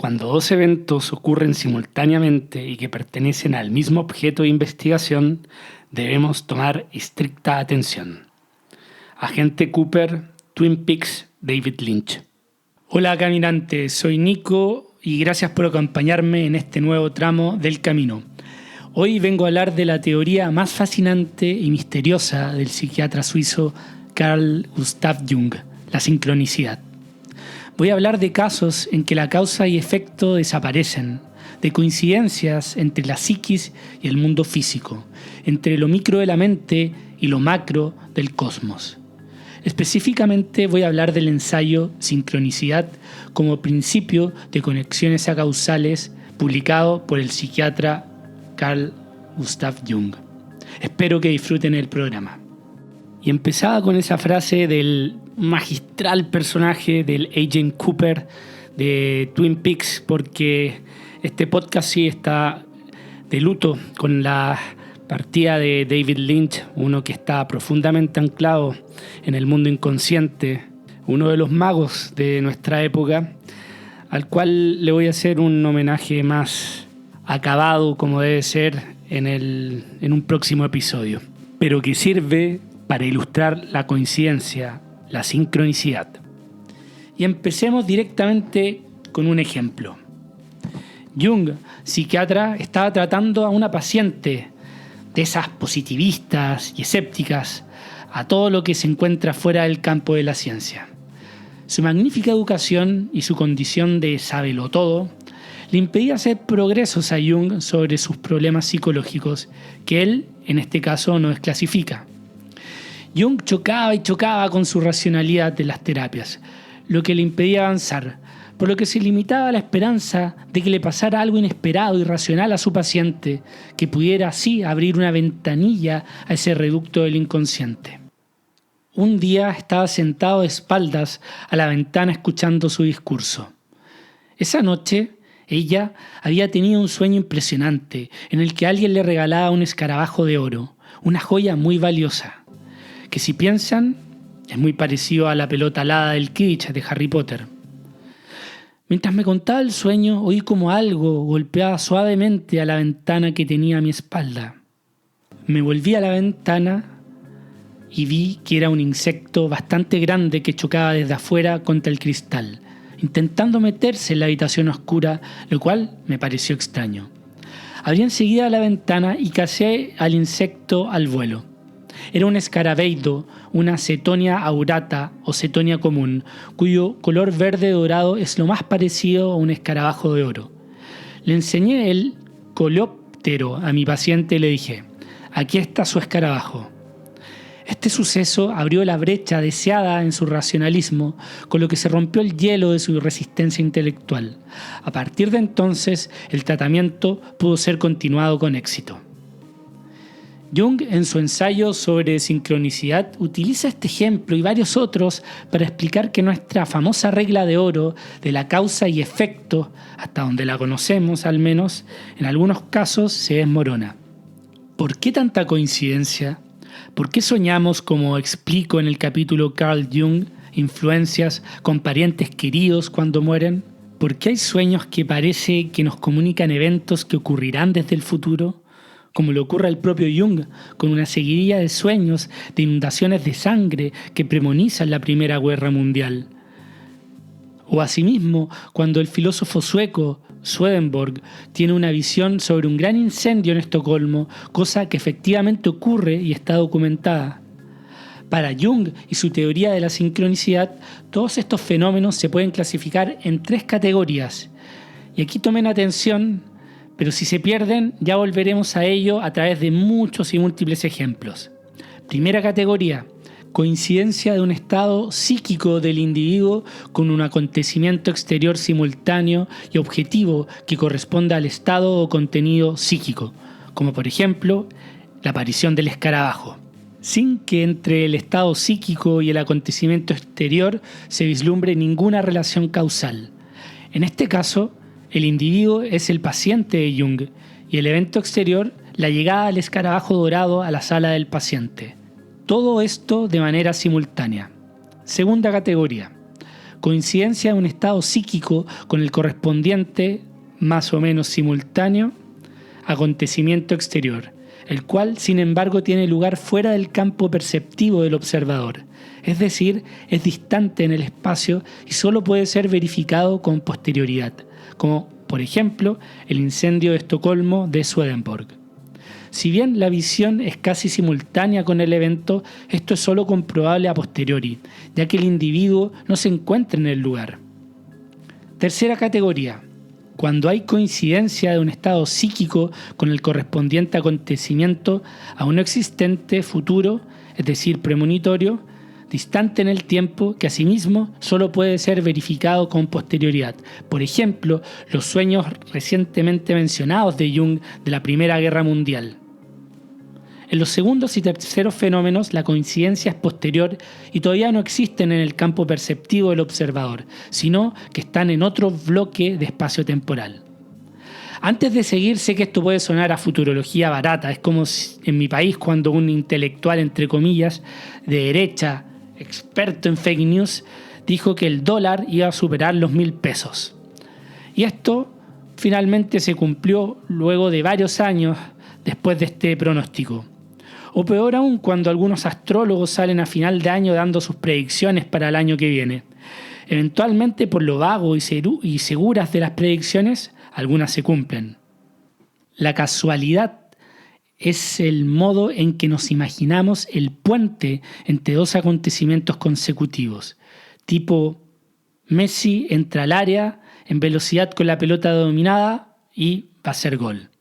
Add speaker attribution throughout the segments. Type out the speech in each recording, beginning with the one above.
Speaker 1: Cuando dos eventos ocurren simultáneamente y que pertenecen al mismo objeto de investigación, debemos tomar estricta atención. Agente Cooper, Twin Peaks, David Lynch. Hola caminantes, soy Nico y gracias por acompañarme en este nuevo tramo del camino. Hoy vengo a hablar de la teoría más fascinante y misteriosa del psiquiatra suizo Carl Gustav Jung, la sincronicidad. Voy a hablar de casos en que la causa y efecto desaparecen, de coincidencias entre la psiquis y el mundo físico, entre lo micro de la mente y lo macro del cosmos. Específicamente voy a hablar del ensayo Sincronicidad como principio de conexiones acausales publicado por el psiquiatra Carl Gustav Jung. Espero que disfruten el programa. Y empezaba con esa frase del magistral personaje del Agent Cooper de Twin Peaks, porque este podcast sí está de luto con la partida de David Lynch, uno que está profundamente anclado en el mundo inconsciente, uno de los magos de nuestra época, al cual le voy a hacer un homenaje más acabado como debe ser en un próximo episodio, pero que sirve para ilustrar la coincidencia, la sincronicidad. Y empecemos directamente con un ejemplo. Jung, psiquiatra, estaba tratando a una paciente de esas positivistas y escépticas a todo lo que se encuentra fuera del campo de la ciencia. Su magnífica educación y su condición de sabelotodo le impedía hacer progresos a Jung sobre sus problemas psicológicos, que él, en este caso, no desclasifica. Jung chocaba y chocaba con su racionalidad de las terapias, lo que le impedía avanzar, por lo que se limitaba a la esperanza de que le pasara algo inesperado y irracional a su paciente, que pudiera así abrir una ventanilla a ese reducto del inconsciente. Un día estaba sentado de espaldas a la ventana escuchando su discurso. Esa noche, ella había tenido un sueño impresionante en el que alguien le regalaba un escarabajo de oro, una joya muy valiosa, que si piensan es muy parecido a la pelota alada del Quidditch de Harry Potter. Mientras me contaba el sueño, oí como algo golpeaba suavemente a la ventana que tenía a mi espalda. Me volví a la ventana y vi que era un insecto bastante grande que chocaba desde afuera contra el cristal, intentando meterse en la habitación oscura, lo cual me pareció extraño. Abrí enseguida la ventana y cacé al insecto al vuelo. Era un escarabeido, una Cetonia aurata o Cetonia común, cuyo color verde dorado es lo más parecido a un escarabajo de oro. Le enseñé el coleóptero a mi paciente y le dije: «Aquí está su escarabajo». Este suceso abrió la brecha deseada en su racionalismo, con lo que se rompió el hielo de su resistencia intelectual. A partir de entonces, el tratamiento pudo ser continuado con éxito. Jung, en su ensayo sobre sincronicidad, utiliza este ejemplo y varios otros para explicar que nuestra famosa regla de oro de la causa y efecto, hasta donde la conocemos al menos, en algunos casos se desmorona. ¿Por qué tanta coincidencia? ¿Por qué soñamos, como explico en el capítulo Carl Jung, influencias con parientes queridos cuando mueren? ¿Por qué hay sueños que parece que nos comunican eventos que ocurrirán desde el futuro? Como le ocurre al propio Jung, con una seguidilla de sueños de inundaciones de sangre que premonizan la Primera Guerra Mundial. O asimismo, cuando el filósofo sueco Swedenborg tiene una visión sobre un gran incendio en Estocolmo, cosa que efectivamente ocurre y está documentada. Para Jung y su teoría de la sincronicidad, todos estos fenómenos se pueden clasificar en 3 categorías. Y aquí tomen atención, pero si se pierden, ya volveremos a ello a través de muchos y múltiples ejemplos. Primera categoría: coincidencia de un estado psíquico del individuo con un acontecimiento exterior simultáneo y objetivo que corresponda al estado o contenido psíquico, como por ejemplo la aparición del escarabajo, sin que entre el estado psíquico y el acontecimiento exterior se vislumbre ninguna relación causal. En este caso, el individuo es el paciente de Jung y el evento exterior, la llegada del escarabajo dorado a la sala del paciente. Todo esto de manera simultánea. Segunda categoría: coincidencia de un estado psíquico con el correspondiente, más o menos simultáneo, acontecimiento exterior, el cual, sin embargo, tiene lugar fuera del campo perceptivo del observador, es decir, es distante en el espacio y solo puede ser verificado con posterioridad, como, por ejemplo, el incendio de Estocolmo de Swedenborg. Si bien la visión es casi simultánea con el evento, esto es solo comprobable a posteriori, ya que el individuo no se encuentra en el lugar. Tercera categoría. Cuando hay coincidencia de un estado psíquico con el correspondiente acontecimiento aún no existente, futuro, es decir, premonitorio, distante en el tiempo, que asimismo solo puede ser verificado con posterioridad. Por ejemplo, los sueños recientemente mencionados de Jung de la Primera Guerra Mundial. En los segundos y terceros fenómenos, la coincidencia es posterior y todavía no existen en el campo perceptivo del observador, sino que están en otro bloque de espacio-temporal. Antes de seguir, sé que esto puede sonar a futurología barata. Es como en mi país cuando un intelectual, entre comillas, de derecha, experto en fake news, dijo que el dólar iba a superar los 1.000 pesos. Y esto finalmente se cumplió luego de varios años después de este pronóstico. O peor aún, cuando algunos astrólogos salen a final de año dando sus predicciones para el año que viene. Eventualmente, por lo vago y seguras de las predicciones, algunas se cumplen. La casualidad es el modo en que nos imaginamos el puente entre dos acontecimientos consecutivos, tipo Messi entra al área en velocidad con la pelota dominada y va a ser gol.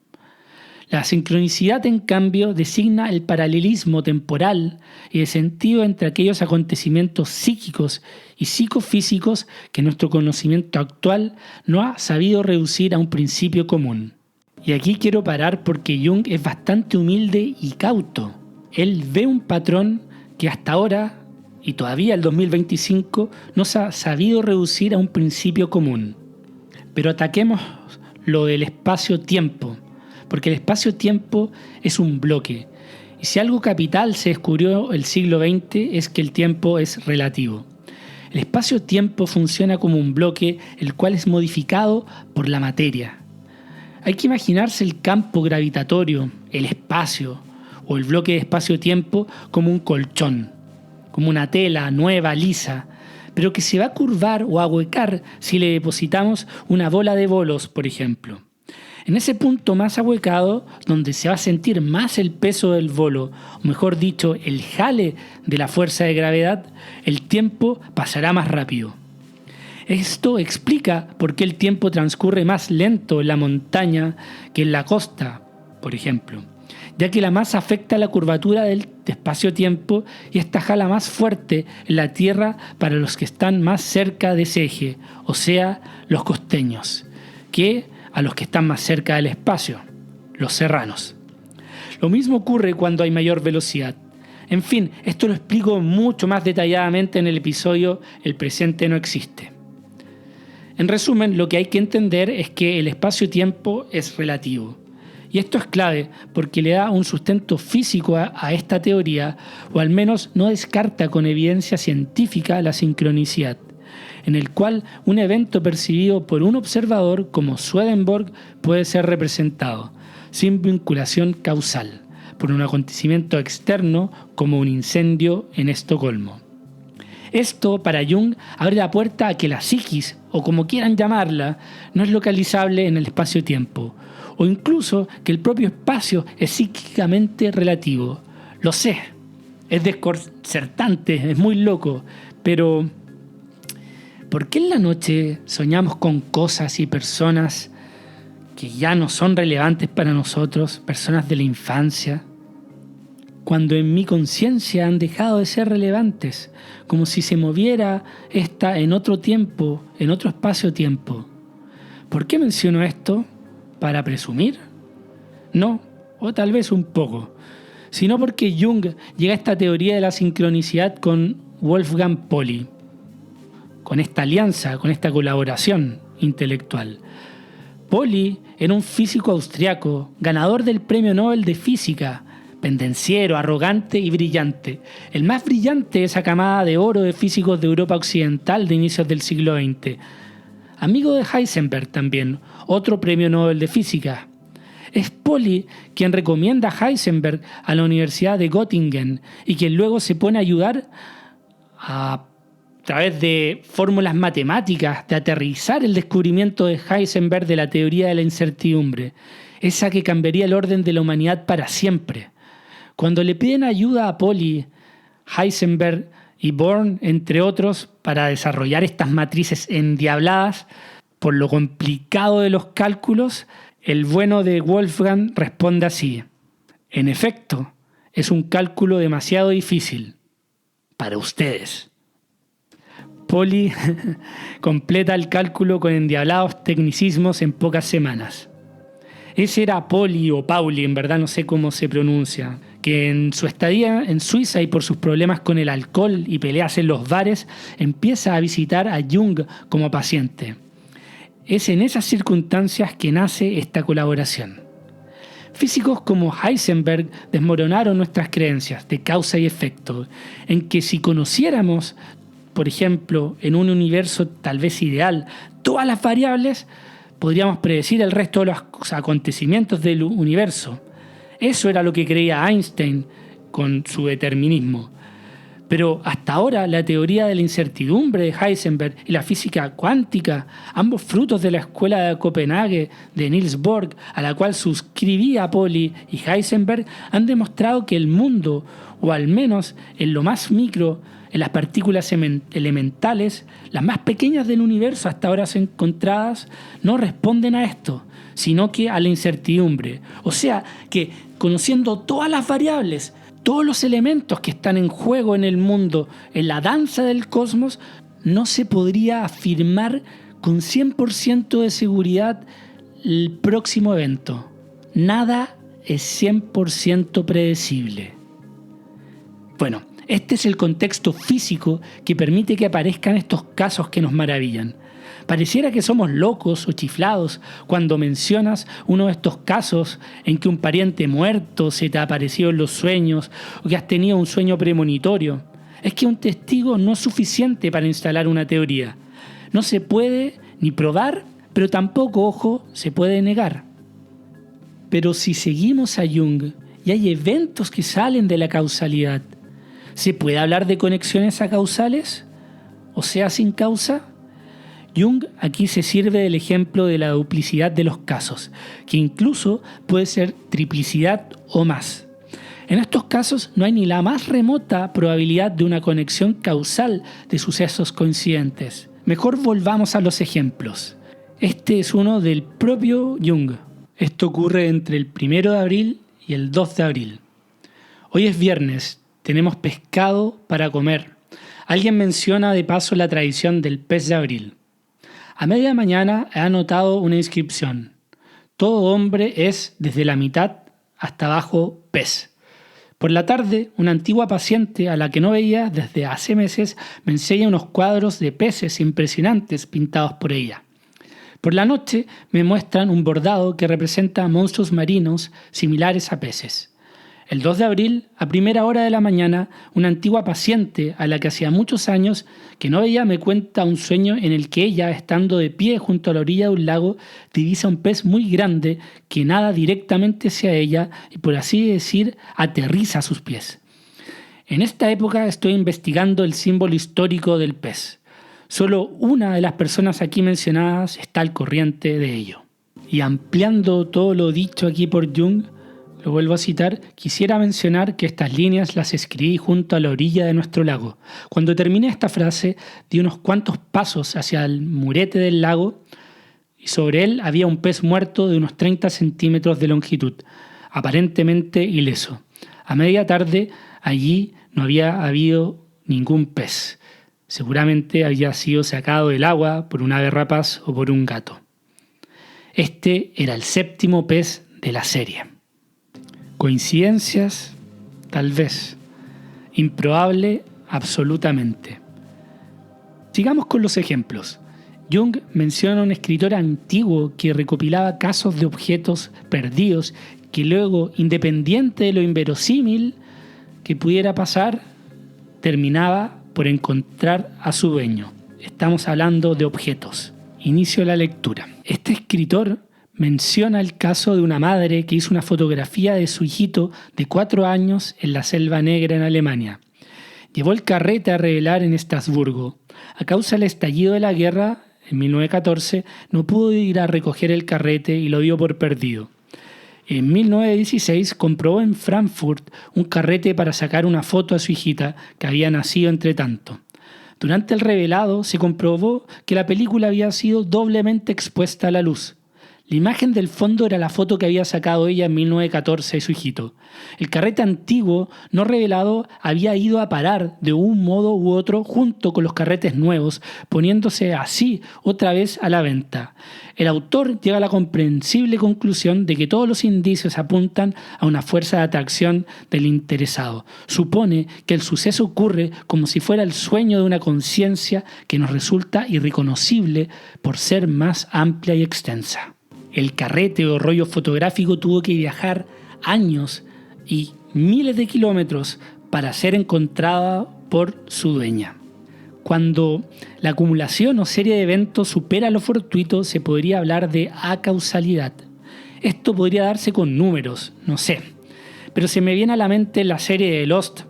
Speaker 1: La sincronicidad, en cambio, designa el paralelismo temporal y de sentido entre aquellos acontecimientos psíquicos y psicofísicos que nuestro conocimiento actual no ha sabido reducir a un principio común. Y aquí quiero parar porque Jung es bastante humilde y cauto. Él ve un patrón que hasta ahora, y todavía el 2025, no se ha sabido reducir a un principio común. Pero ataquemos lo del espacio-tiempo, porque el espacio-tiempo es un bloque. Y si algo capital se descubrió el siglo XX es que el tiempo es relativo. El espacio-tiempo funciona como un bloque el cual es modificado por la materia. Hay que imaginarse el campo gravitatorio, el espacio o el bloque de espacio-tiempo como un colchón, como una tela nueva, lisa, pero que se va a curvar o a ahuecar si le depositamos una bola de bolos, por ejemplo. En ese punto más ahuecado, donde se va a sentir más el peso del bolo, o mejor dicho, el jale de la fuerza de gravedad, el tiempo pasará más rápido. Esto explica por qué el tiempo transcurre más lento en la montaña que en la costa, por ejemplo, ya que la masa afecta la curvatura del espacio-tiempo y esta jala más fuerte en la Tierra para los que están más cerca de ese eje, o sea, los costeños, que a los que están más cerca del espacio, los serranos. Lo mismo ocurre cuando hay mayor velocidad. En fin, esto lo explico mucho más detalladamente en el episodio El presente no existe. En resumen, lo que hay que entender es que el espacio-tiempo es relativo. Y esto es clave porque le da un sustento físico a esta teoría, o al menos no descarta con evidencia científica la sincronicidad, en el cual un evento percibido por un observador como Swedenborg puede ser representado, sin vinculación causal, por un acontecimiento externo como un incendio en Estocolmo. Esto, para Jung, abre la puerta a que la psiquis, o como quieran llamarla, no es localizable en el espacio-tiempo, o incluso que el propio espacio es psíquicamente relativo. Lo sé, es desconcertante, es muy loco, pero ¿por qué en la noche soñamos con cosas y personas que ya no son relevantes para nosotros, personas de la infancia, cuando en mi conciencia han dejado de ser relevantes, como si se moviera esta en otro tiempo, en otro espacio-tiempo? ¿Por qué menciono esto? ¿Para presumir? No, o tal vez un poco, sino porque Jung llega a esta teoría de la sincronicidad con Wolfgang Pauli, con esta alianza, con esta colaboración intelectual. Pauli era un físico austriaco, ganador del Premio Nobel de Física, pendenciero, arrogante y brillante. El más brillante de esa camada de oro de físicos de Europa Occidental de inicios del siglo XX. Amigo de Heisenberg también, otro premio Nobel de Física. Es Pauli quien recomienda a Heisenberg a la Universidad de Göttingen y quien luego se pone a ayudar a través de fórmulas matemáticas de aterrizar el descubrimiento de Heisenberg de la teoría de la incertidumbre, esa que cambiaría el orden de la humanidad para siempre. Cuando le piden ayuda a Pauli, Heisenberg y Born, entre otros, para desarrollar estas matrices endiabladas por lo complicado de los cálculos, el bueno de Wolfgang responde así: en efecto, es un cálculo demasiado difícil para ustedes. Pauli completa el cálculo con endiablados tecnicismos en pocas semanas. Ese era Pauli o Pauli, en verdad no sé cómo se pronuncia, que en su estadía en Suiza y por sus problemas con el alcohol y peleas en los bares, empieza a visitar a Jung como paciente. Es en esas circunstancias que nace esta colaboración. Físicos como Heisenberg desmoronaron nuestras creencias de causa y efecto, en que si conociéramos, por ejemplo, en un universo tal vez ideal, todas las variables, podríamos predecir el resto de los acontecimientos del universo. Eso era lo que creía Einstein con su determinismo. Pero hasta ahora la teoría de la incertidumbre de Heisenberg y la física cuántica, ambos frutos de la escuela de Copenhague de Niels Bohr, a la cual suscribía Pauli y Heisenberg, han demostrado que el mundo, o al menos en lo más micro, en las partículas elementales, las más pequeñas del universo hasta ahora encontradas, no responden a esto, sino que a la incertidumbre. O sea, que conociendo todas las variables, todos los elementos que están en juego en el mundo, en la danza del cosmos, no se podría afirmar con 100% de seguridad el próximo evento. Nada es 100% predecible. Bueno, este es el contexto físico que permite que aparezcan estos casos que nos maravillan. Pareciera que somos locos o chiflados cuando mencionas uno de estos casos en que un pariente muerto se te ha aparecido en los sueños o que has tenido un sueño premonitorio. Es que un testigo no es suficiente para instalar una teoría. No se puede ni probar, pero tampoco, ojo, se puede negar. Pero si seguimos a Jung y hay eventos que salen de la causalidad, ¿se puede hablar de conexiones acausales? O sea, sin causa. Jung aquí se sirve del ejemplo de la duplicidad de los casos, que incluso puede ser triplicidad o más. En estos casos no hay ni la más remota probabilidad de una conexión causal de sucesos coincidentes. Mejor volvamos a los ejemplos. Este es uno del propio Jung. Esto ocurre entre el 1 de abril y el 2 de abril. Hoy es viernes, tenemos pescado para comer. Alguien menciona de paso la tradición del pez de abril. A media mañana he anotado una inscripción. Todo hombre es, desde la mitad hasta abajo, pez. Por la tarde, una antigua paciente a la que no veía desde hace meses me enseña unos cuadros de peces impresionantes pintados por ella. Por la noche me muestran un bordado que representa monstruos marinos similares a peces. El 2 de abril, a primera hora de la mañana, una antigua paciente a la que hacía muchos años que no veía me cuenta un sueño en el que ella, estando de pie junto a la orilla de un lago, divisa un pez muy grande que nada directamente hacia ella y, por así decir, aterriza a sus pies. En esta época estoy investigando el símbolo histórico del pez. Solo una de las personas aquí mencionadas está al corriente de ello. Y ampliando todo lo dicho aquí por Jung, lo vuelvo a citar, quisiera mencionar que estas líneas las escribí junto a la orilla de nuestro lago. Cuando terminé esta frase, di unos cuantos pasos hacia el murete del lago y sobre él había un pez muerto de unos 30 centímetros de longitud, aparentemente ileso. A media tarde, allí no había habido ningún pez. Seguramente había sido sacado del agua por un ave rapaz o por un gato. Este era el 7º pez de la serie. ¿Coincidencias? Tal vez. Improbable, absolutamente. Sigamos con los ejemplos. Jung menciona a un escritor antiguo que recopilaba casos de objetos perdidos que luego, independiente de lo inverosímil que pudiera pasar, terminaba por encontrar a su dueño. Estamos hablando de objetos. Inicio la lectura. Este escritor menciona el caso de una madre que hizo una fotografía de su hijito de 4 años en la Selva Negra en Alemania. Llevó el carrete a revelar en Estrasburgo. A causa del estallido de la guerra, en 1914, no pudo ir a recoger el carrete y lo dio por perdido. En 1916 compró en Frankfurt un carrete para sacar una foto a su hijita que había nacido entre tanto. Durante el revelado se comprobó que la película había sido doblemente expuesta a la luz. La imagen del fondo era la foto que había sacado ella en 1914 de su hijito. El carrete antiguo, no revelado, había ido a parar de un modo u otro junto con los carretes nuevos, poniéndose así otra vez a la venta. El autor llega a la comprensible conclusión de que todos los indicios apuntan a una fuerza de atracción del interesado. Supone que el suceso ocurre como si fuera el sueño de una conciencia que nos resulta irreconocible por ser más amplia y extensa. El carrete o rollo fotográfico tuvo que viajar años y miles de kilómetros para ser encontrado por su dueña. Cuando la acumulación o serie de eventos supera lo fortuito, se podría hablar de acausalidad. Esto podría darse con números, no sé. Pero se me viene a la mente la serie de Lost,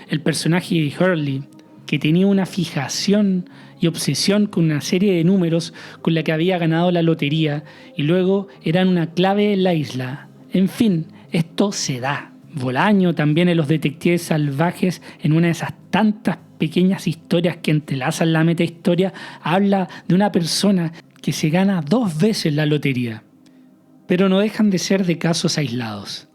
Speaker 1: el personaje de Hurley, que tenía una fijación y obsesión con una serie de números con la que había ganado la lotería y luego eran una clave en la isla. En fin, esto se da. Bolaño también en Los Detectives Salvajes, en una de esas tantas pequeñas historias que entrelazan la metahistoria, habla de una persona que se gana 2 veces la lotería. Pero no dejan de ser de casos aislados.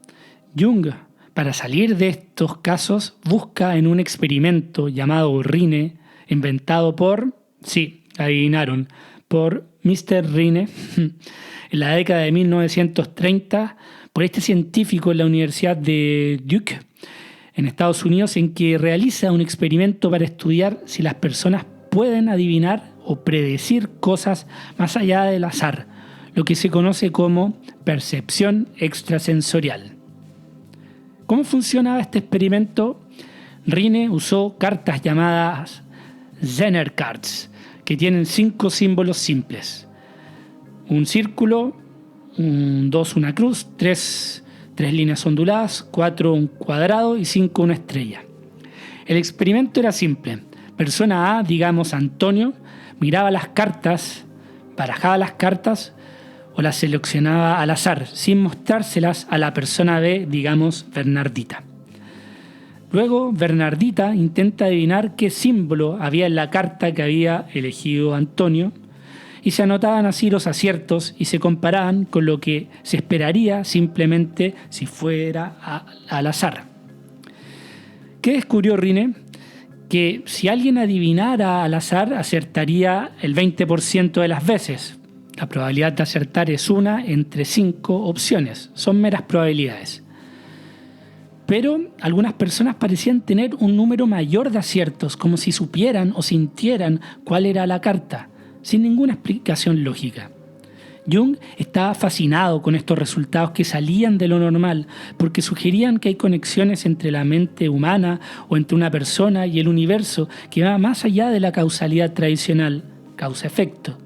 Speaker 1: Jung, para salir de estos casos, busca en un experimento llamado Rine, inventado por, sí, adivinaron, por Mr. Rine, en la década de 1930, por este científico en la Universidad de Duke, en Estados Unidos, en que realiza un experimento para estudiar si las personas pueden adivinar o predecir cosas más allá del azar, lo que se conoce como percepción extrasensorial. ¿Cómo funcionaba este experimento? Rine usó cartas llamadas Zener Cards, que tienen 5 símbolos simples. Un círculo, un 2 una cruz, 3 líneas onduladas, 4 un cuadrado y 5 una estrella. El experimento era simple. Persona A, digamos Antonio, miraba las cartas, barajaba las cartas o las seleccionaba al azar, sin mostrárselas a la persona B, digamos Bernardita. Luego, Bernardita intenta adivinar qué símbolo había en la carta que había elegido Antonio y se anotaban así los aciertos y se comparaban con lo que se esperaría simplemente si fuera al azar. ¿Qué descubrió Rine? Que si alguien adivinara al azar, acertaría el 20% de las veces. La probabilidad de acertar es 1 entre 5 opciones. Son meras probabilidades. Pero algunas personas parecían tener un número mayor de aciertos, como si supieran o sintieran cuál era la carta, sin ninguna explicación lógica. Jung estaba fascinado con estos resultados que salían de lo normal, porque sugerían que hay conexiones entre la mente humana o entre una persona y el universo que va más allá de la causalidad tradicional, causa-efecto.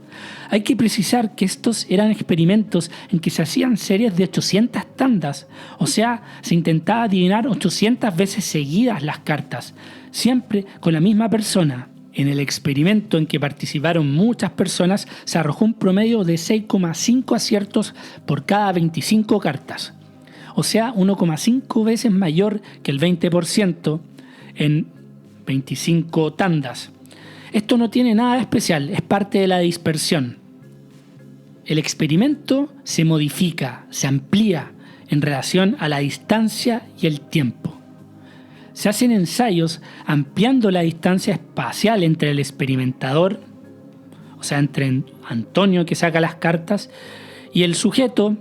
Speaker 1: Hay que precisar que estos eran experimentos en que se hacían series de 800 tandas, o sea, se intentaba adivinar 800 veces seguidas las cartas, siempre con la misma persona. En el experimento en que participaron muchas personas se arrojó un promedio de 6,5 aciertos por cada 25 cartas, o sea, 1,5 veces mayor que el 20% en 25 tandas. Esto no tiene nada de especial, es parte de la dispersión. El experimento se modifica, se amplía en relación a la distancia y el tiempo. Se hacen ensayos ampliando la distancia espacial entre el experimentador, o sea, entre Antonio que saca las cartas, y el sujeto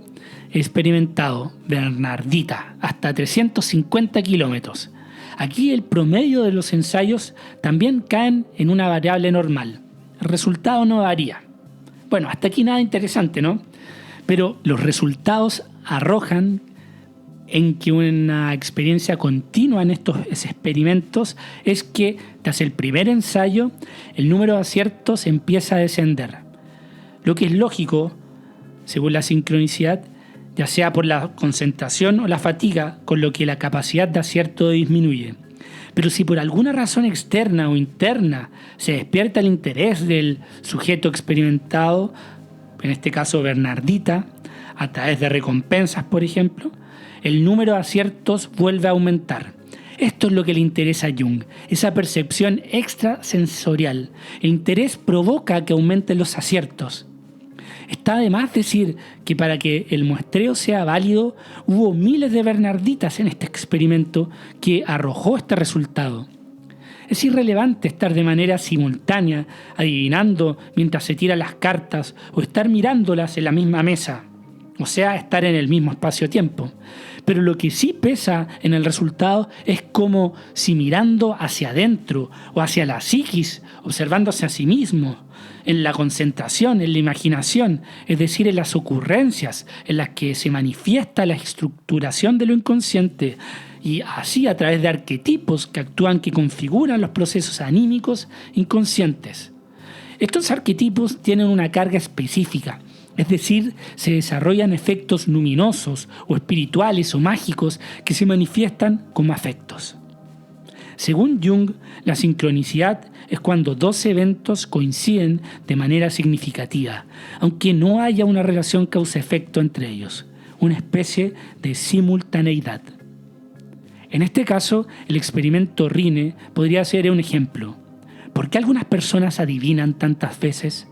Speaker 1: experimentado, Bernardita, hasta 350 kilómetros. Aquí el promedio de los ensayos también caen en una variable normal. El resultado no varía. Bueno, hasta aquí nada interesante, ¿no? Pero los resultados arrojan en que una experiencia continua en estos experimentos es que tras el primer ensayo el número de aciertos empieza a descender. Lo que es lógico, según la sincronicidad, ya sea por la concentración o la fatiga, con lo que la capacidad de acierto disminuye. Pero si por alguna razón externa o interna se despierta el interés del sujeto experimentado, en este caso Bernardita, a través de recompensas, por ejemplo, el número de aciertos vuelve a aumentar. Esto es lo que le interesa a Jung, esa percepción extrasensorial. El interés provoca que aumenten los aciertos. Está de más decir que para que el muestreo sea válido, hubo miles de Bernarditas en este experimento que arrojó este resultado. Es irrelevante estar de manera simultánea adivinando mientras se tiran las cartas o estar mirándolas en la misma mesa, o sea, estar en el mismo espacio-tiempo. Pero lo que sí pesa en el resultado es como si mirando hacia adentro o hacia la psiquis, observándose a sí mismo, en la concentración, en la imaginación, es decir, en las ocurrencias en las que se manifiesta la estructuración de lo inconsciente, y así a través de arquetipos que actúan, que configuran los procesos anímicos inconscientes. Estos arquetipos tienen una carga específica, es decir, se desarrollan efectos luminosos o espirituales o mágicos que se manifiestan como afectos. Según Jung, la sincronicidad es cuando dos eventos coinciden de manera significativa, aunque no haya una relación causa-efecto entre ellos, una especie de simultaneidad. En este caso, el experimento Rhine podría ser un ejemplo. ¿Por qué algunas personas adivinan tantas veces?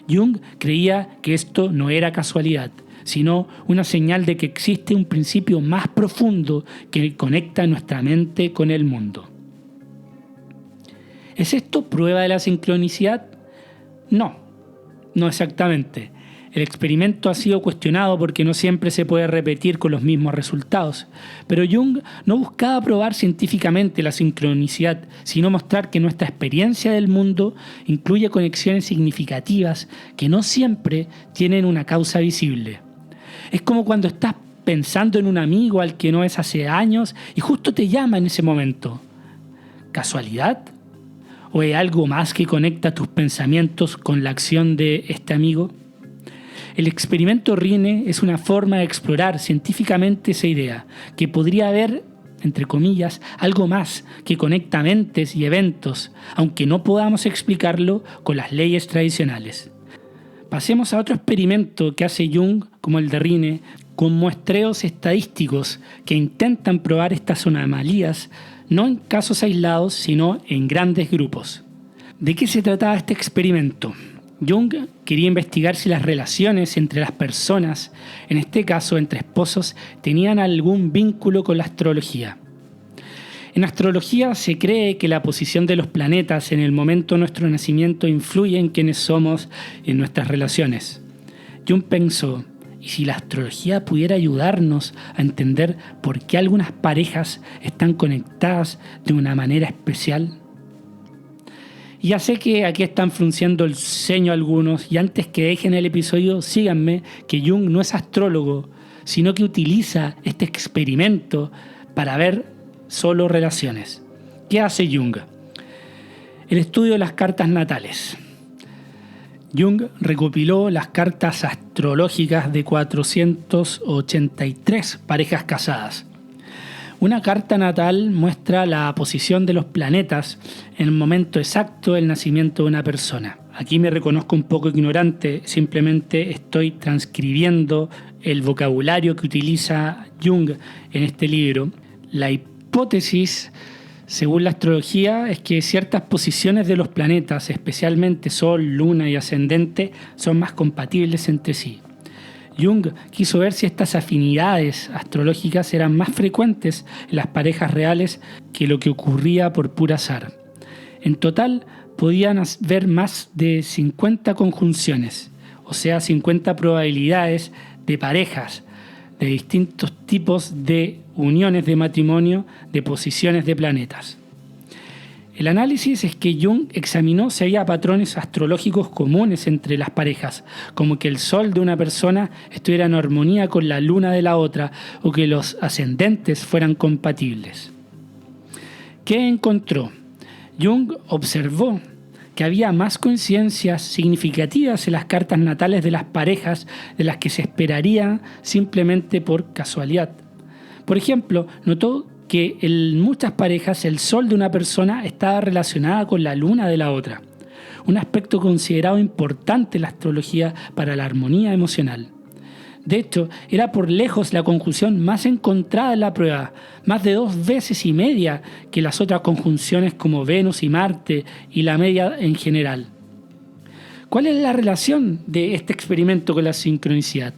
Speaker 1: Jung creía que esto no era casualidad, sino una señal de que existe un principio más profundo que conecta nuestra mente con el mundo. ¿Es esto prueba de la sincronicidad? No exactamente. El experimento ha sido cuestionado porque no siempre se puede repetir con los mismos resultados. Pero Jung no buscaba probar científicamente la sincronicidad, sino mostrar que nuestra experiencia del mundo incluye conexiones significativas que no siempre tienen una causa visible. Es como cuando estás pensando en un amigo al que no ves hace años y justo te llama en ese momento. ¿Casualidad? ¿O es algo más que conecta tus pensamientos con la acción de este amigo? El experimento Rhine es una forma de explorar científicamente esa idea, que podría haber, entre comillas, algo más que conecta mentes y eventos, aunque no podamos explicarlo con las leyes tradicionales. Pasemos a otro experimento que hace Jung, como el de Rhine, con muestreos estadísticos que intentan probar estas anomalías no en casos aislados, sino en grandes grupos. ¿De qué se trataba este experimento? Jung quería investigar si las relaciones entre las personas, en este caso entre esposos, tenían algún vínculo con la astrología. En astrología se cree que la posición de los planetas en el momento de nuestro nacimiento influye en quiénes somos y en nuestras relaciones. Jung pensó, ¿y si la astrología pudiera ayudarnos a entender por qué algunas parejas están conectadas de una manera especial? Y ya sé que aquí están frunciendo el ceño algunos, y antes que dejen el episodio, síganme que Jung no es astrólogo, sino que utiliza este experimento para ver solo relaciones. ¿Qué hace Jung? El estudio de las cartas natales. Jung recopiló las cartas astrológicas de 483 parejas casadas. Una carta natal muestra la posición de los planetas en el momento exacto del nacimiento de una persona. Aquí me reconozco un poco ignorante, simplemente estoy transcribiendo el vocabulario que utiliza Jung en este libro. La hipótesis, según la astrología, es que ciertas posiciones de los planetas, especialmente Sol, Luna y Ascendente, son más compatibles entre sí. Jung quiso ver si estas afinidades astrológicas eran más frecuentes en las parejas reales que lo que ocurría por puro azar. En total, podían ver más de 50 conjunciones, o sea, 50 probabilidades de parejas de distintos tipos de uniones de matrimonio de posiciones de planetas. El análisis es que Jung examinó si había patrones astrológicos comunes entre las parejas, como que el sol de una persona estuviera en armonía con la luna de la otra o que los ascendentes fueran compatibles. ¿Qué encontró? Jung observó que había más coincidencias significativas en las cartas natales de las parejas de las que se esperaría simplemente por casualidad. Por ejemplo, notó que en muchas parejas el sol de una persona estaba relacionada con la luna de la otra, un aspecto considerado importante en la astrología para la armonía emocional. De hecho, era por lejos la conjunción más encontrada en la prueba, más de 2,5 veces que las otras conjunciones como Venus y Marte y la media en general. ¿Cuál es la relación de este experimento con la sincronicidad?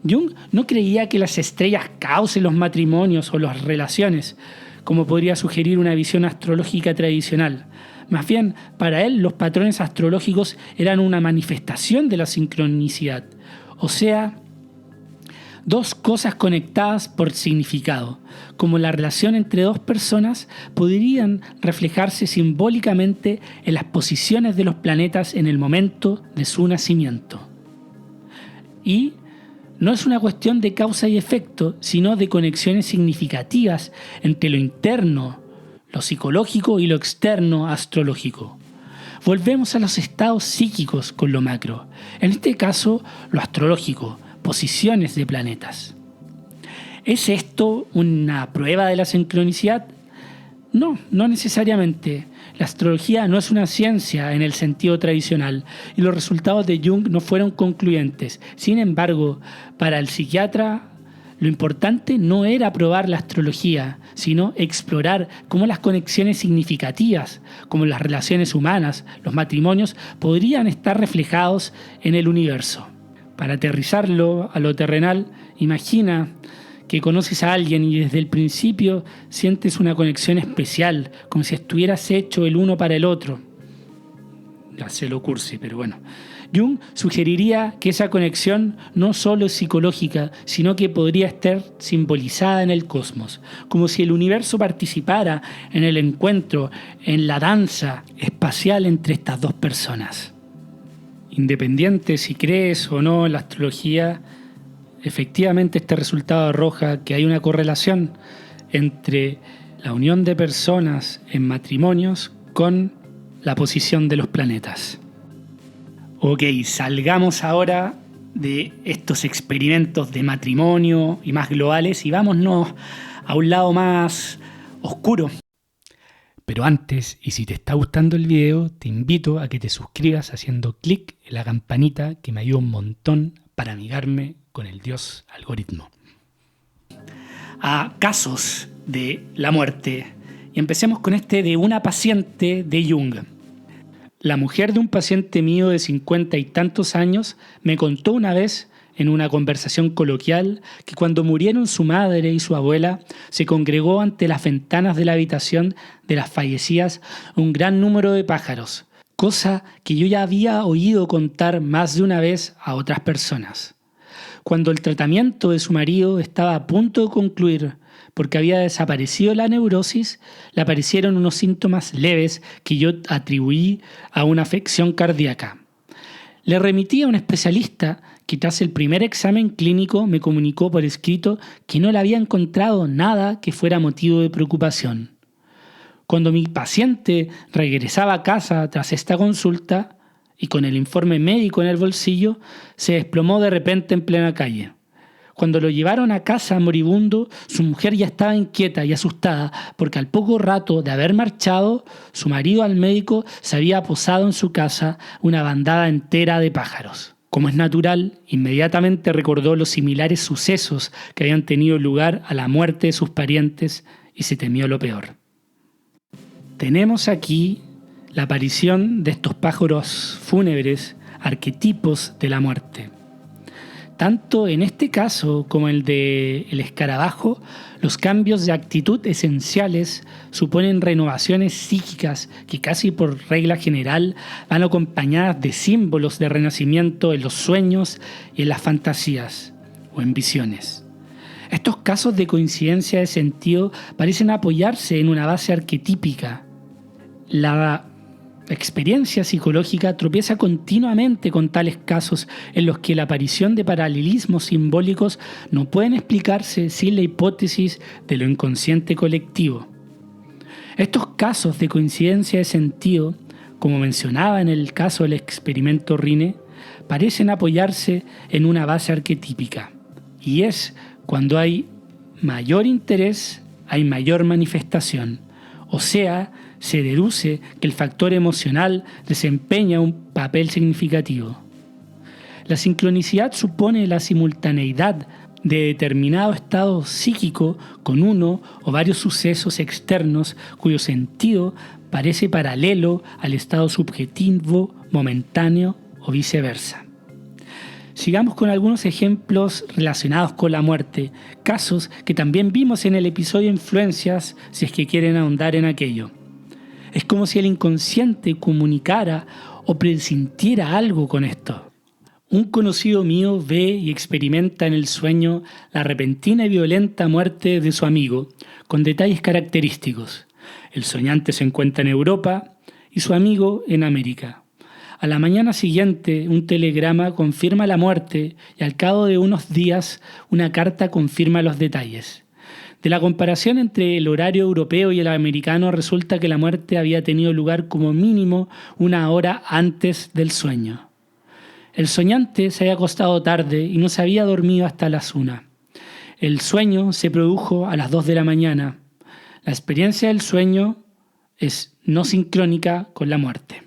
Speaker 1: Jung no creía que las estrellas causen los matrimonios o las relaciones, como podría sugerir una visión astrológica tradicional. Más bien, para él los patrones astrológicos eran una manifestación de la sincronicidad, o sea, dos cosas conectadas por significado, como la relación entre dos personas podrían reflejarse simbólicamente en las posiciones de los planetas en el momento de su nacimiento. Y no es una cuestión de causa y efecto, sino de conexiones significativas entre lo interno, lo psicológico y lo externo astrológico. Volvemos a los estados psíquicos con lo macro, en este caso lo astrológico, posiciones de planetas. ¿Es esto una prueba de la sincronicidad? No, no necesariamente. La astrología no es una ciencia en el sentido tradicional y los resultados de Jung no fueron concluyentes. Sin embargo, para el psiquiatra, lo importante no era probar la astrología, sino explorar cómo las conexiones significativas, como las relaciones humanas, los matrimonios, podrían estar reflejados en el universo. Para aterrizarlo a lo terrenal, imagina que conoces a alguien y desde el principio sientes una conexión especial, como si estuvieras hecho el uno para el otro. Ya sé lo cursi, pero bueno. Jung sugeriría que esa conexión no solo es psicológica, sino que podría estar simbolizada en el cosmos, como si el universo participara en el encuentro, en la danza espacial entre estas dos personas. Independiente si crees o no en la astrología, efectivamente este resultado arroja que hay una correlación entre la unión de personas en matrimonios con la posición de los planetas. Ok, salgamos ahora de estos experimentos de matrimonio y más globales y vámonos a un lado más oscuro. Pero antes, y si te está gustando el video, te invito a que te suscribas haciendo clic en la campanita que me ayuda un montón para amigarme con el dios algoritmo. A casos de la muerte. Y empecemos con este de una paciente de Jung. La mujer de un paciente mío de 50 y tantos años me contó una vez en una conversación coloquial que cuando murieron su madre y su abuela se congregó ante las ventanas de la habitación de las fallecidas un gran número de pájaros, cosa que yo ya había oído contar más de una vez a otras personas. Cuando el tratamiento de su marido estaba a punto de concluir porque había desaparecido la neurosis, le aparecieron unos síntomas leves que yo atribuí a una afección cardíaca. Le remití a un especialista que tras el primer examen clínico me comunicó por escrito que no le había encontrado nada que fuera motivo de preocupación. Cuando mi paciente regresaba a casa tras esta consulta y con el informe médico en el bolsillo, se desplomó de repente en plena calle. Cuando lo llevaron a casa moribundo, su mujer ya estaba inquieta y asustada porque al poco rato de haber marchado, su marido al médico se había posado en su casa una bandada entera de pájaros. Como es natural, inmediatamente recordó los similares sucesos que habían tenido lugar a la muerte de sus parientes y se temió lo peor. Tenemos aquí la aparición de estos pájaros fúnebres, arquetipos de la muerte. Tanto en este caso como el del escarabajo, los cambios de actitud esenciales suponen renovaciones psíquicas que casi por regla general van acompañadas de símbolos de renacimiento en los sueños y en las fantasías o en visiones. Estos casos de coincidencia de sentido parecen apoyarse en una base arquetípica La experiencia psicológica tropieza continuamente con tales casos en los que la aparición de paralelismos simbólicos no pueden explicarse sin la hipótesis de lo inconsciente colectivo. Estos casos de coincidencia de sentido, como mencionaba en el caso del experimento Rine, parecen apoyarse en una base arquetípica, y es cuando hay mayor interés, hay mayor manifestación, o sea, se deduce que el factor emocional desempeña un papel significativo. La sincronicidad supone la simultaneidad de determinado estado psíquico con uno o varios sucesos externos cuyo sentido parece paralelo al estado subjetivo, momentáneo o viceversa. Sigamos con algunos ejemplos relacionados con la muerte, casos que también vimos en el episodio Influencias, si es que quieren ahondar en aquello. Es como si el inconsciente comunicara o presintiera algo con esto. Un conocido mío ve y experimenta en el sueño la repentina y violenta muerte de su amigo, con detalles característicos. El soñante se encuentra en Europa y su amigo en América. A la mañana siguiente, un telegrama confirma la muerte y al cabo de unos días, una carta confirma los detalles. De la comparación entre el horario europeo y el americano resulta que la muerte había tenido lugar como mínimo una hora antes del sueño. El soñante se había acostado tarde y no se había dormido hasta las 1. El sueño se produjo a las 2 de la mañana. La experiencia del sueño es no sincrónica con la muerte.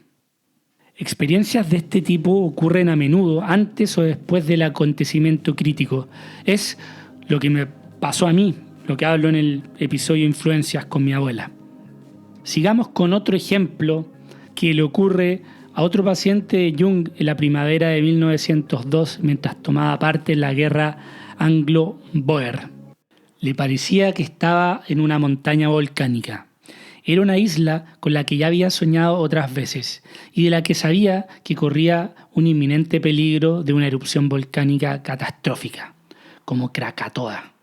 Speaker 1: Experiencias de este tipo ocurren a menudo antes o después del acontecimiento crítico. Es lo que me pasó a mí, lo que hablo en el episodio Influencias con mi abuela. Sigamos con otro ejemplo que le ocurre a otro paciente de Jung en la primavera de 1902 mientras tomaba parte en la guerra anglo-bóer. Le parecía que estaba en una montaña volcánica. Era una isla con la que ya había soñado otras veces y de la que sabía que corría un inminente peligro de una erupción volcánica catastrófica, como Krakatoa.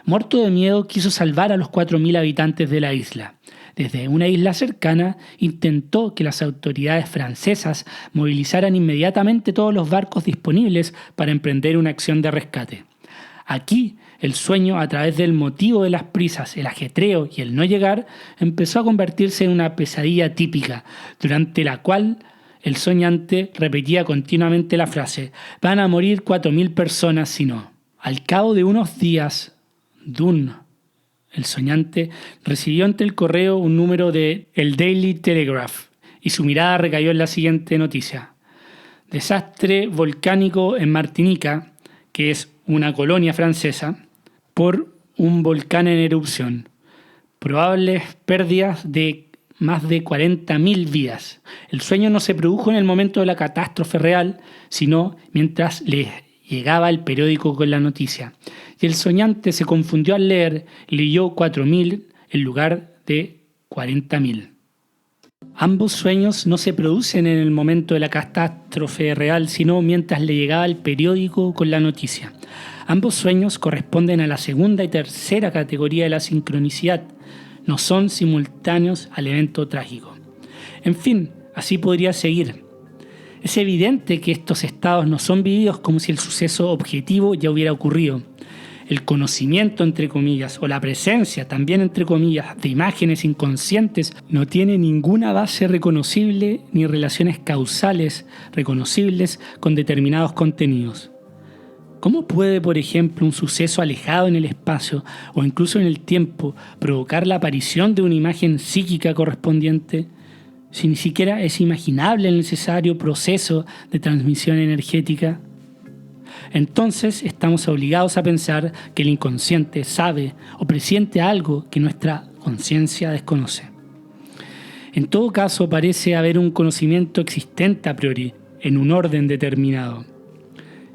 Speaker 1: Muerto de miedo, quiso salvar a los 4.000 habitantes de la isla. Desde una isla cercana, intentó que las autoridades francesas movilizaran inmediatamente todos los barcos disponibles para emprender una acción de rescate. Aquí, el sueño, a través del motivo de las prisas, el ajetreo y el no llegar, empezó a convertirse en una pesadilla típica, durante la cual el soñante repetía continuamente la frase: «Van a morir 4.000 personas si no». Al cabo de unos días, Dunn, el soñante, recibió ante el correo un número de El Daily Telegraph y su mirada recayó en la siguiente noticia: desastre volcánico en Martinica, que es una colonia francesa, por un volcán en erupción. Probables pérdidas de más de 40.000 vidas. El sueño no se produjo en el momento de la catástrofe real, sino mientras le llegaba el periódico con la noticia. Y el soñante se confundió al leer, leyó 4.000 en lugar de 40.000. Ambos sueños no se producen en el momento de la catástrofe real, sino mientras le llegaba el periódico con la noticia. Ambos sueños corresponden a la segunda y tercera categoría de la sincronicidad. No son simultáneos al evento trágico. En fin, así podría seguir. Es evidente que estos estados no son vividos como si el suceso objetivo ya hubiera ocurrido. El conocimiento, entre comillas, o la presencia, también entre comillas, de imágenes inconscientes no tiene ninguna base reconocible ni relaciones causales reconocibles con determinados contenidos. ¿Cómo puede, por ejemplo, un suceso alejado en el espacio o incluso en el tiempo provocar la aparición de una imagen psíquica correspondiente, si ni siquiera es imaginable el necesario proceso de transmisión energética? Entonces estamos obligados a pensar que el inconsciente sabe o presiente algo que nuestra conciencia desconoce. En todo caso, parece haber un conocimiento existente a priori, en un orden determinado.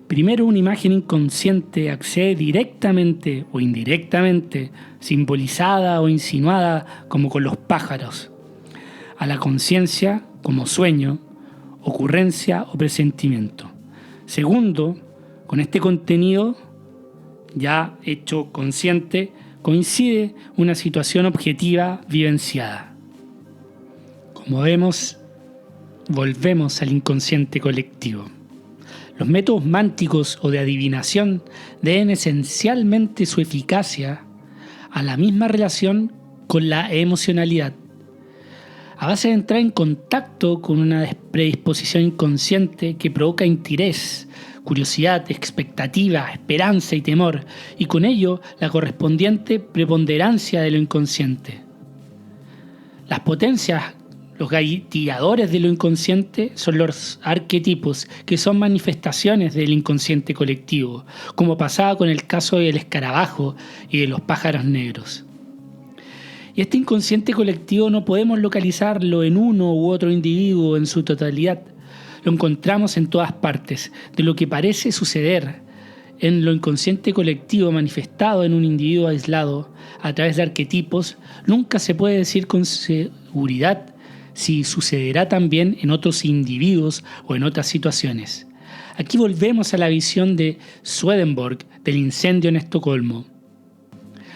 Speaker 1: Primero, una imagen inconsciente accede directamente o indirectamente, simbolizada o insinuada como con los pájaros, a la conciencia como sueño, ocurrencia o presentimiento. Segundo, con este contenido ya hecho consciente, coincide una situación objetiva vivenciada. Como vemos, volvemos al inconsciente colectivo. Los métodos mánticos o de adivinación deben esencialmente su eficacia a la misma relación con la emocionalidad. A base de entrar en contacto con una predisposición inconsciente que provoca interés, curiosidad, expectativa, esperanza y temor, y con ello la correspondiente preponderancia de lo inconsciente. Las potencias, los gatilladores de lo inconsciente son los arquetipos, que son manifestaciones del inconsciente colectivo, como pasaba con el caso del escarabajo y de los pájaros negros. Y este inconsciente colectivo no podemos localizarlo en uno u otro individuo en su totalidad. Lo encontramos en todas partes. De lo que parece suceder en lo inconsciente colectivo manifestado en un individuo aislado a través de arquetipos, nunca se puede decir con seguridad si sucederá también en otros individuos o en otras situaciones. Aquí volvemos a la visión de Swedenborg del incendio en Estocolmo.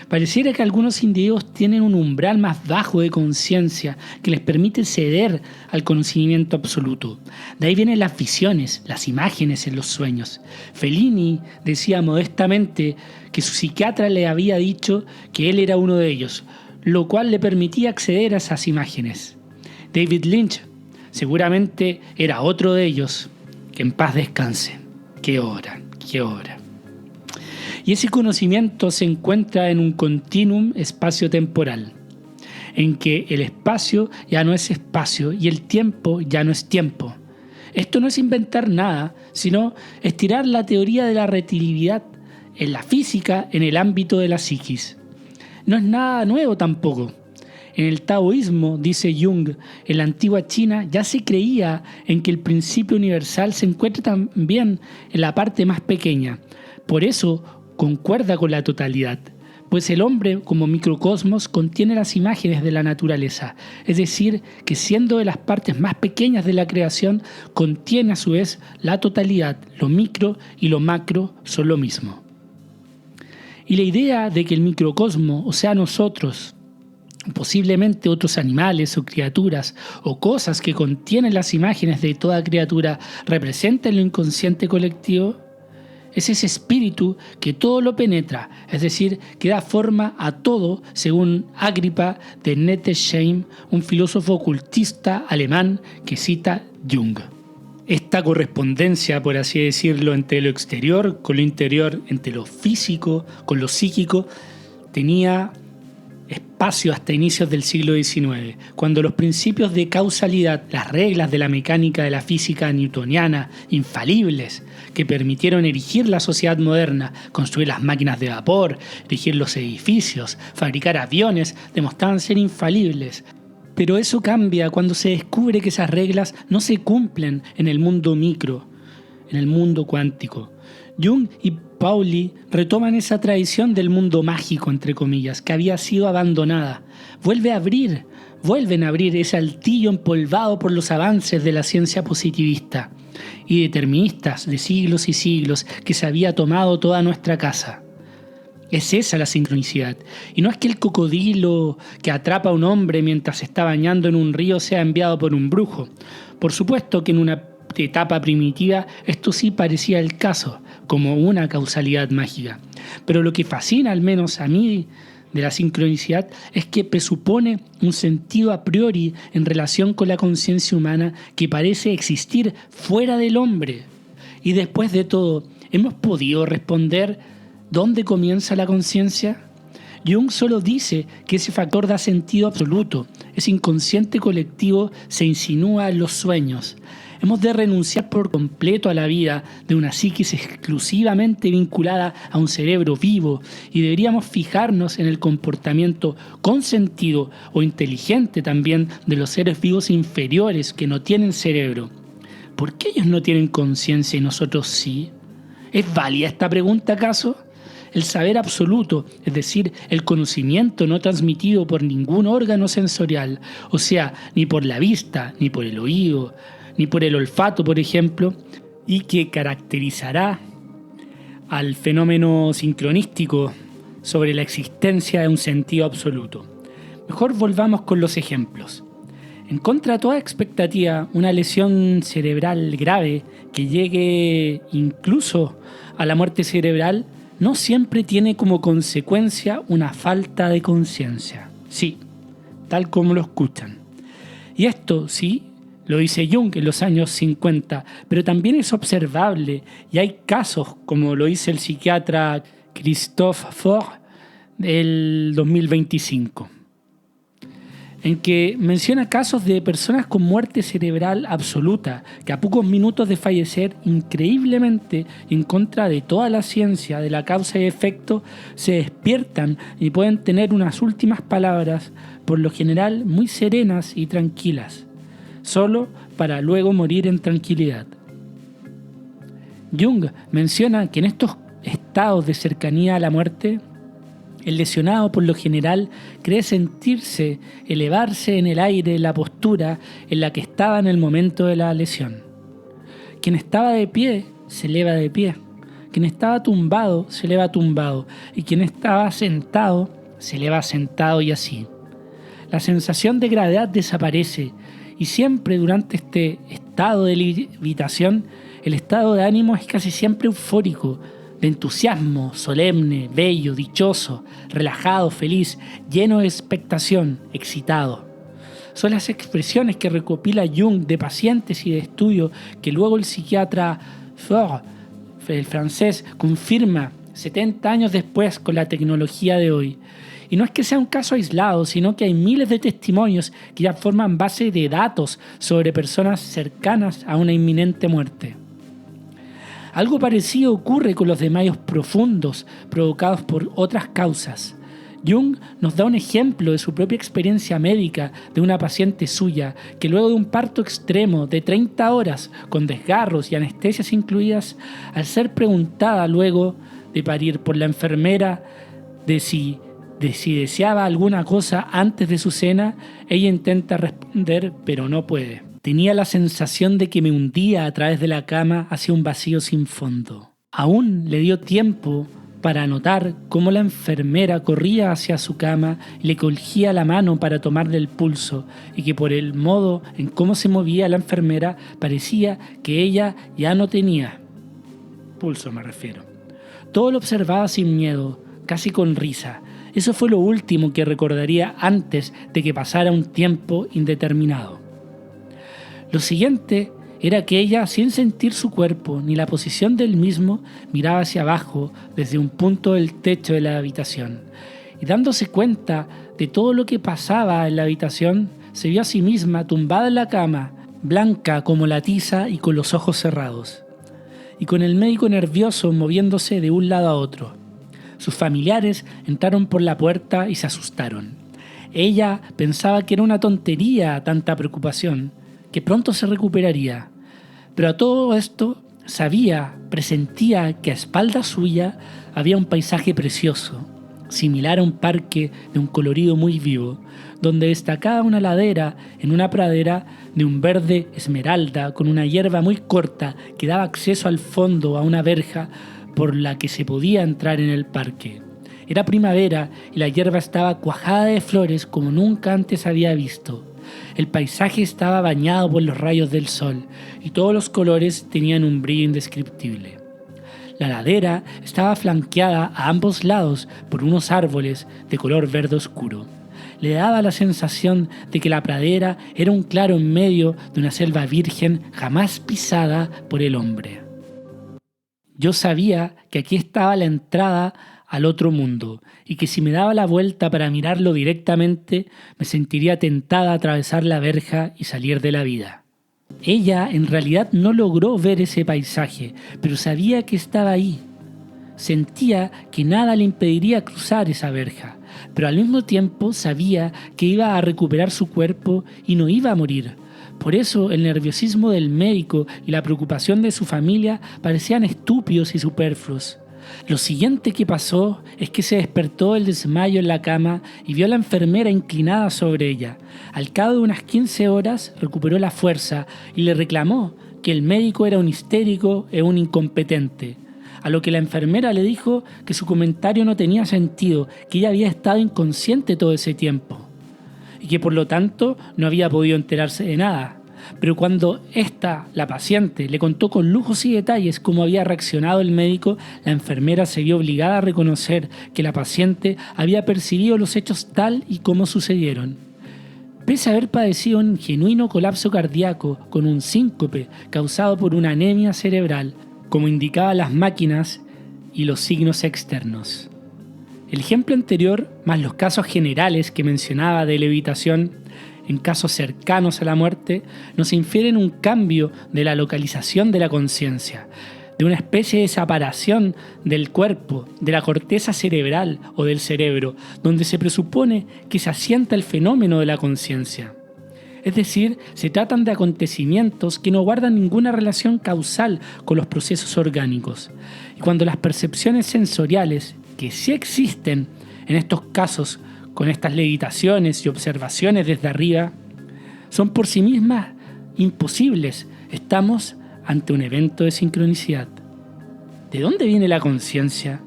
Speaker 1: Pareciera que algunos individuos tienen un umbral más bajo de conciencia que les permite ceder al conocimiento absoluto. De ahí vienen las visiones, las imágenes en los sueños. Fellini decía modestamente que su psiquiatra le había dicho que él era uno de ellos, lo cual le permitía acceder a esas imágenes. David Lynch seguramente era otro de ellos. Que en paz descanse. ¡Qué hora! ¡Qué hora! Y ese conocimiento se encuentra en un continuum espacio-temporal, en que el espacio ya no es espacio y el tiempo ya no es tiempo. Esto no es inventar nada, sino estirar la teoría de la relatividad en la física en el ámbito de la psiquis. No es nada nuevo tampoco. En el taoísmo, dice Jung, en la antigua China ya se creía en que el principio universal se encuentra también en la parte más pequeña. Por eso concuerda con la totalidad, pues el hombre como microcosmos contiene las imágenes de la naturaleza, es decir, que siendo de las partes más pequeñas de la creación, contiene a su vez la totalidad, lo micro y lo macro son lo mismo. Y la idea de que el microcosmo, o sea nosotros, posiblemente otros animales o criaturas o cosas que contienen las imágenes de toda criatura, representen lo inconsciente colectivo, es ese espíritu que todo lo penetra, es decir, que da forma a todo, según Agripa de Nettesheim, un filósofo ocultista alemán que cita Jung. Esta correspondencia, por así decirlo, entre lo exterior con lo interior, entre lo físico con lo psíquico, tenía espacio hasta inicios del siglo XIX, cuando los principios de causalidad, las reglas de la mecánica de la física newtoniana, infalibles, que permitieron erigir la sociedad moderna, construir las máquinas de vapor, erigir los edificios, fabricar aviones, demostraban ser infalibles. Pero eso cambia cuando se descubre que esas reglas no se cumplen en el mundo micro, en el mundo cuántico. Jung y Pauli retoman esa tradición del mundo mágico, entre comillas, que había sido abandonada. Vuelven a abrir ese altillo empolvado por los avances de la ciencia positivista y deterministas de siglos y siglos que se había tomado toda nuestra casa. Es esa la sincronicidad. Y no es que el cocodrilo que atrapa a un hombre mientras se está bañando en un río sea enviado por un brujo. Por supuesto que en una etapa primitiva esto sí parecía el caso, como una causalidad mágica. Pero lo que fascina, al menos a mí, de la sincronicidad es que presupone un sentido a priori en relación con la conciencia humana que parece existir fuera del hombre. Y después de todo, ¿hemos podido responder dónde comienza la conciencia? Jung solo dice que ese factor da sentido absoluto. Ese inconsciente colectivo se insinúa en los sueños. Hemos de renunciar por completo a la vida de una psiquis exclusivamente vinculada a un cerebro vivo y deberíamos fijarnos en el comportamiento consentido o inteligente también de los seres vivos inferiores que no tienen cerebro. ¿Por qué ellos no tienen conciencia y nosotros sí? ¿Es válida esta pregunta acaso? El saber absoluto, es decir, el conocimiento no transmitido por ningún órgano sensorial, o sea, ni por la vista, ni por el oído, ni por el olfato, por ejemplo, y que caracterizará al fenómeno sincronístico sobre la existencia de un sentido absoluto. Mejor volvamos con los ejemplos. En contra de toda expectativa, una lesión cerebral grave que llegue incluso a la muerte cerebral no siempre tiene como consecuencia una falta de conciencia. Sí, tal como lo escuchan. Y esto, sí, lo dice Jung en los años 50, pero también es observable y hay casos, como lo dice el psiquiatra Christophe Faure del 2025, en que menciona casos de personas con muerte cerebral absoluta, que a pocos minutos de fallecer, increíblemente en contra de toda la ciencia de la causa y efecto, se despiertan y pueden tener unas últimas palabras, por lo general muy serenas y tranquilas, solo para luego morir en tranquilidad. Jung menciona que en estos estados de cercanía a la muerte, el lesionado por lo general cree sentirse elevarse en el aire la postura en la que estaba en el momento de la lesión. Quien estaba de pie se eleva de pie, quien estaba tumbado se eleva tumbado y quien estaba sentado se eleva sentado y así. La sensación de gravedad desaparece y siempre durante este estado de levitación el estado de ánimo es casi siempre eufórico, de entusiasmo, solemne, bello, dichoso, relajado, feliz, lleno de expectación, excitado. Son las expresiones que recopila Jung de pacientes y de estudio que luego el psiquiatra Faure, el francés, confirma 70 años después con la tecnología de hoy. Y no es que sea un caso aislado, sino que hay miles de testimonios que ya forman base de datos sobre personas cercanas a una inminente muerte. Algo parecido ocurre con los desmayos profundos provocados por otras causas. Jung nos da un ejemplo de su propia experiencia médica de una paciente suya que luego de un parto extremo de 30 horas con desgarros y anestesias incluidas, al ser preguntada luego de parir por la enfermera de si deseaba alguna cosa antes de su cena, ella intenta responder pero no puede. Tenía la sensación de que me hundía a través de la cama hacia un vacío sin fondo. Aún le dio tiempo para notar cómo la enfermera corría hacia su cama y le cogía la mano para tomarle el pulso, y que por el modo en cómo se movía la enfermera parecía que ella ya no tenía pulso, me refiero. Todo lo observaba sin miedo, casi con risa. Eso fue lo último que recordaría antes de que pasara un tiempo indeterminado. Lo siguiente era que ella, sin sentir su cuerpo ni la posición del mismo, miraba hacia abajo desde un punto del techo de la habitación. Y dándose cuenta de todo lo que pasaba en la habitación, se vio a sí misma tumbada en la cama, blanca como la tiza y con los ojos cerrados. Y con el médico nervioso moviéndose de un lado a otro. Sus familiares entraron por la puerta y se asustaron. Ella pensaba que era una tontería tanta preocupación, que pronto se recuperaría. Pero a todo esto presentía que a espalda suya había un paisaje precioso, similar a un parque de un colorido muy vivo, donde destacaba una ladera en una pradera de un verde esmeralda con una hierba muy corta que daba acceso al fondo a una verja por la que se podía entrar en el parque. Era primavera y la hierba estaba cuajada de flores como nunca antes había visto. El paisaje estaba bañado por los rayos del sol y todos los colores tenían un brillo indescriptible. La ladera estaba flanqueada a ambos lados por unos árboles de color verde oscuro. Le daba la sensación de que la pradera era un claro en medio de una selva virgen jamás pisada por el hombre. Yo sabía que aquí estaba la entrada al otro mundo, y que si me daba la vuelta para mirarlo directamente, me sentiría tentada a atravesar la verja y salir de la vida. Ella en realidad no logró ver ese paisaje, pero sabía que estaba ahí. Sentía que nada le impediría cruzar esa verja, pero al mismo tiempo sabía que iba a recuperar su cuerpo y no iba a morir. Por eso el nerviosismo del médico y la preocupación de su familia parecían estúpidos y superfluos. Lo siguiente que pasó es que se despertó del desmayo en la cama y vio a la enfermera inclinada sobre ella. Al cabo de unas 15 horas recuperó la fuerza y le reclamó que el médico era un histérico e un incompetente. A lo que la enfermera le dijo que su comentario no tenía sentido, que ella había estado inconsciente todo ese tiempo. y que por lo tanto no había podido enterarse de nada. Pero cuando la paciente, le contó con lujos y detalles cómo había reaccionado el médico, la enfermera se vio obligada a reconocer que la paciente había percibido los hechos tal y como sucedieron. Pese a haber padecido un genuino colapso cardíaco con un síncope causado por una anemia cerebral, como indicaban las máquinas y los signos externos. El ejemplo anterior, más los casos generales que mencionaba de levitación, en casos cercanos a la muerte, nos infieren un cambio de la localización de la conciencia, de una especie de separación del cuerpo, de la corteza cerebral o del cerebro, donde se presupone que se asienta el fenómeno de la conciencia. Es decir, se tratan de acontecimientos que no guardan ninguna relación causal con los procesos orgánicos. Y cuando las percepciones sensoriales, que sí existen en estos casos, con estas levitaciones y observaciones desde arriba, son por sí mismas imposibles, estamos ante un evento de sincronicidad. ¿De dónde viene la conciencia?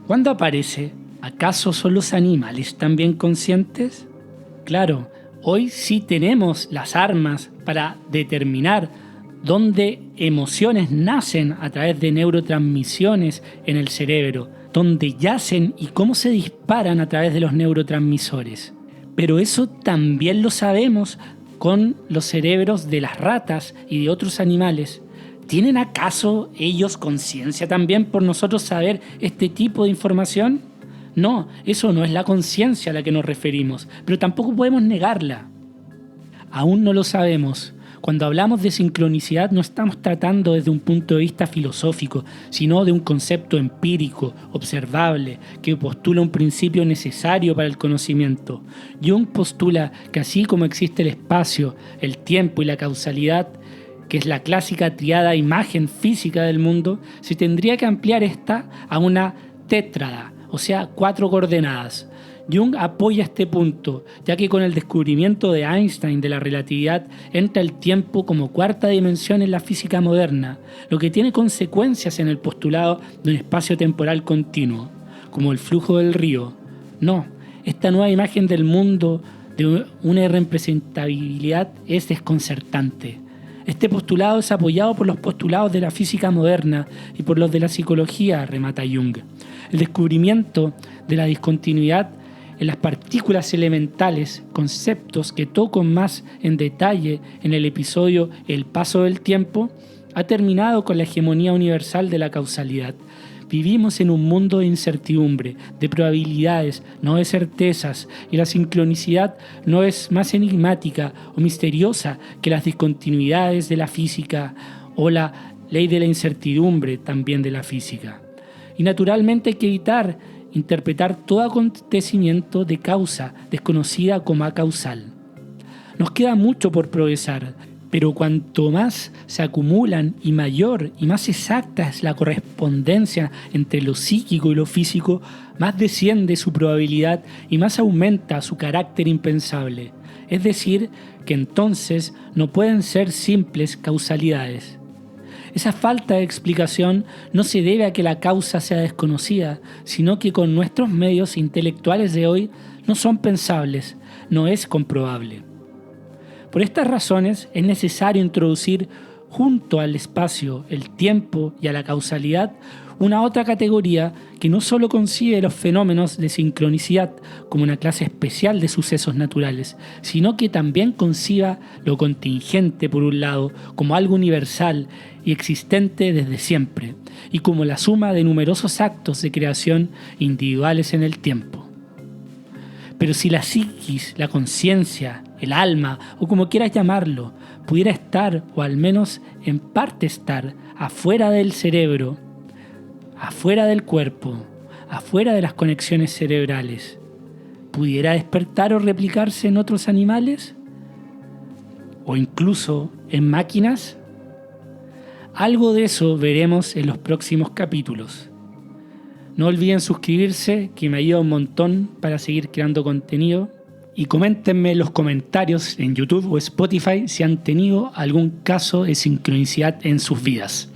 Speaker 1: ¿Cuándo aparece? ¿Acaso son los animales también conscientes? Claro, hoy sí tenemos las armas para determinar dónde emociones nacen a través de neurotransmisiones en el cerebro, dónde yacen y cómo se disparan a través de los neurotransmisores. Pero eso también lo sabemos con los cerebros de las ratas y de otros animales. ¿Tienen acaso ellos conciencia también por nosotros saber este tipo de información? No, eso no es la conciencia a la que nos referimos, pero tampoco podemos negarla. Aún no lo sabemos. Cuando hablamos de sincronicidad no estamos tratando desde un punto de vista filosófico, sino de un concepto empírico, observable, que postula un principio necesario para el conocimiento. Jung postula que así como existe el espacio, el tiempo y la causalidad, que es la clásica triada imagen física del mundo, se tendría que ampliar esta a una tétrada, o sea, 4 coordenadas. Jung apoya este punto, ya que con el descubrimiento de Einstein de la relatividad entra el tiempo como cuarta dimensión en la física moderna, lo que tiene consecuencias en el postulado de un espacio temporal continuo, como el flujo del río. No, esta nueva imagen del mundo de una irrepresentabilidad es desconcertante. Este postulado es apoyado por los postulados de la física moderna y por los de la psicología, remata Jung. El descubrimiento de la discontinuidad en las partículas elementales, conceptos que toco más en detalle en el episodio El paso del tiempo, ha terminado con la hegemonía universal de la causalidad. Vivimos en un mundo de incertidumbre, de probabilidades, no de certezas, y la sincronicidad no es más enigmática o misteriosa que las discontinuidades de la física o la ley de la incertidumbre también de la física. Y naturalmente hay que evitar interpretar todo acontecimiento de causa desconocida como acausal. Nos queda mucho por progresar, pero cuanto más se acumulan y mayor y más exacta es la correspondencia entre lo psíquico y lo físico, más desciende su probabilidad y más aumenta su carácter impensable. Es decir, que entonces no pueden ser simples causalidades. Esa falta de explicación no se debe a que la causa sea desconocida, sino que con nuestros medios intelectuales de hoy no son pensables, no es comprobable. Por estas razones es necesario introducir junto al espacio, el tiempo y a la causalidad una otra categoría que no solo concibe los fenómenos de sincronicidad como una clase especial de sucesos naturales, sino que también conciba lo contingente por un lado como algo universal y existente desde siempre, y como la suma de numerosos actos de creación individuales en el tiempo. Pero si la psiquis, la conciencia, el alma, o como quieras llamarlo, pudiera estar, o al menos en parte estar, afuera del cerebro, afuera del cuerpo, afuera de las conexiones cerebrales, ¿pudiera despertar o replicarse en otros animales? ¿O incluso en máquinas? Algo de eso veremos en los próximos capítulos. No olviden suscribirse, que me ayuda un montón para seguir creando contenido. Y coméntenme en los comentarios en YouTube o Spotify si han tenido algún caso de sincronicidad en sus vidas.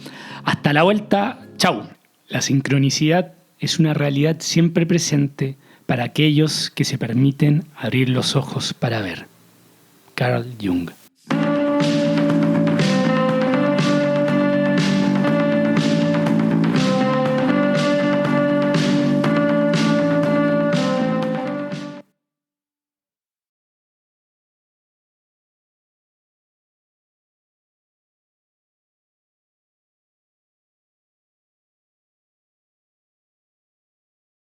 Speaker 1: Hasta la vuelta, chau. La sincronicidad es una realidad siempre presente, para aquellos que se permiten abrir los ojos para ver. Carl Jung.